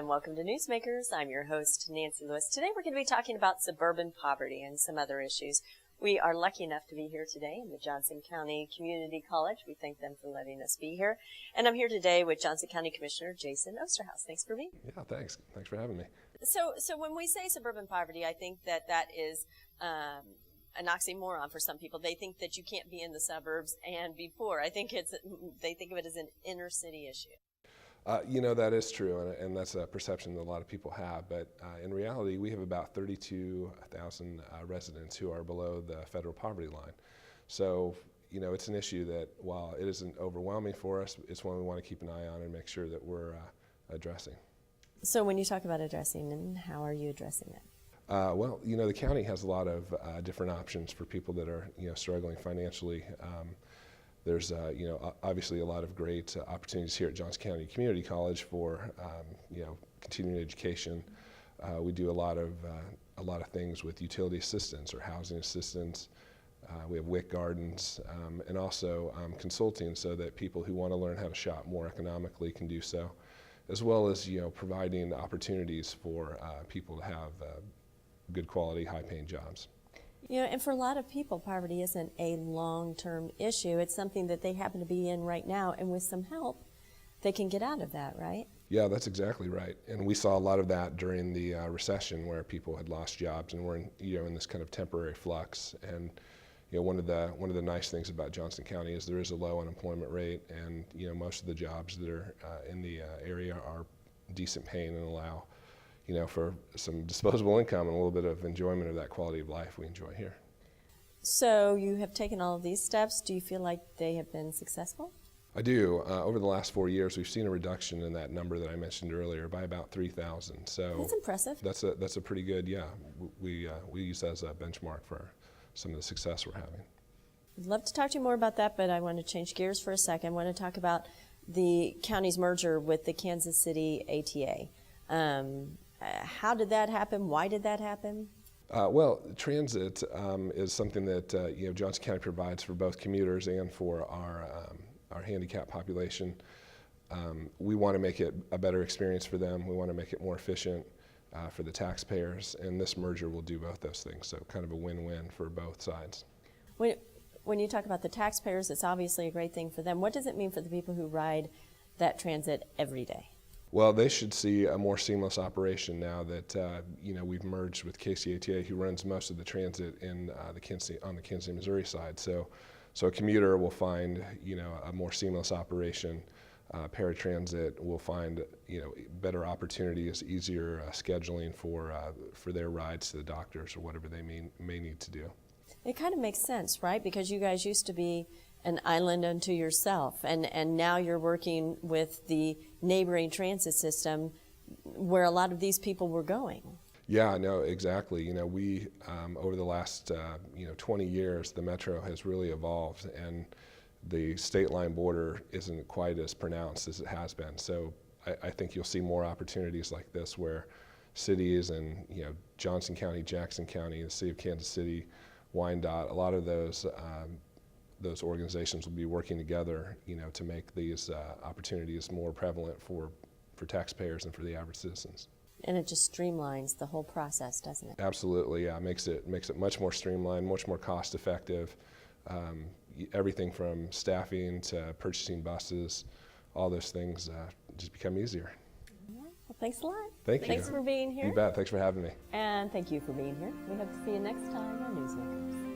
and welcome to Newsmakers. I'm your host, Nancy Lewis. Today we're going to be talking about suburban poverty and some other issues. We are lucky enough to be here today in the Johnson County Community College. We thank them for letting us be here. And I'm here today with Johnson County Commissioner Jason Osterhaus. Thanks for being here. Yeah, thanks. Thanks for having me. So when we say suburban poverty, I think that is an oxymoron for some people. They think that you can't be in the suburbs and be poor. They think of it as an inner city issue. That is true, and that's a perception that a lot of people have. But in reality, we have about 32,000 residents who are below the federal poverty line. So, it's an issue that, while it isn't overwhelming for us, it's one we want to keep an eye on and make sure that we're addressing. So when you talk about addressing, and how are you addressing it? The county has a lot of different options for people that are, struggling financially. There's, obviously a lot of great opportunities here at Johnson County Community College for, continuing education. We do a lot of things with utility assistance or housing assistance. We have WIC gardens, and also consulting, so that people who want to learn how to shop more economically can do so, as well as, providing opportunities for people to have good quality, high-paying jobs. And for a lot of people, poverty isn't a long-term issue. It's something that they happen to be in right now, and with some help, they can get out of that, right? Yeah, that's exactly right. And we saw a lot of that during the recession, where people had lost jobs and were in this kind of temporary flux. And one of the nice things about Johnson County is there is a low unemployment rate, and most of the jobs that are in the area are decent paying and allow for some disposable income and a little bit of enjoyment of that quality of life we enjoy here. So you have taken all of these steps. Do you feel like they have been successful? I do. Over the last 4 years, we've seen a reduction in that number that I mentioned earlier by about 3,000. So that's impressive. That's a pretty good, yeah. We use that as a benchmark for some of the success we're having. I'd love to talk to you more about that, but I want to change gears for a second. I want to talk about the county's merger with the Kansas City ATA. How did that happen? Why did that happen? Transit is something that Johnson County provides for both commuters and for our handicapped population. We want to make it a better experience for them. We want to make it more efficient for the taxpayers, and this merger will do both those things. So kind of a win-win for both sides. When you talk about the taxpayers, it's obviously a great thing for them. What does it mean for the people who ride that transit every day? Well, they should see a more seamless operation now that we've merged with KC, who runs most of the transit in on the Kansas City, Missouri side. So a commuter will find a more seamless operation. Paratransit will find better opportunities, easier scheduling for their rides to the doctors or whatever they may need to do. It kind of makes sense, right? Because you guys used to be an island unto yourself, and now you're working with the neighboring transit system where a lot of these people were going. Yeah, no, exactly. We over the last 20 years, the metro has really evolved, and the state line border isn't quite as pronounced as it has been. So I think you'll see more opportunities like this, where cities and Johnson County, Jackson County, the city of Kansas City, Wyandotte, a lot of those organizations will be working together, to make these opportunities more prevalent for taxpayers and for the average citizens. And it just streamlines the whole process, doesn't it? Absolutely, yeah. Makes it much more streamlined, much more cost effective. Everything from staffing to purchasing buses, all those things just become easier. Well, thanks a lot. Thank you. Thanks for being here. You bet. Thanks for having me. And thank you for being here. We hope to see you next time on Newsmakers.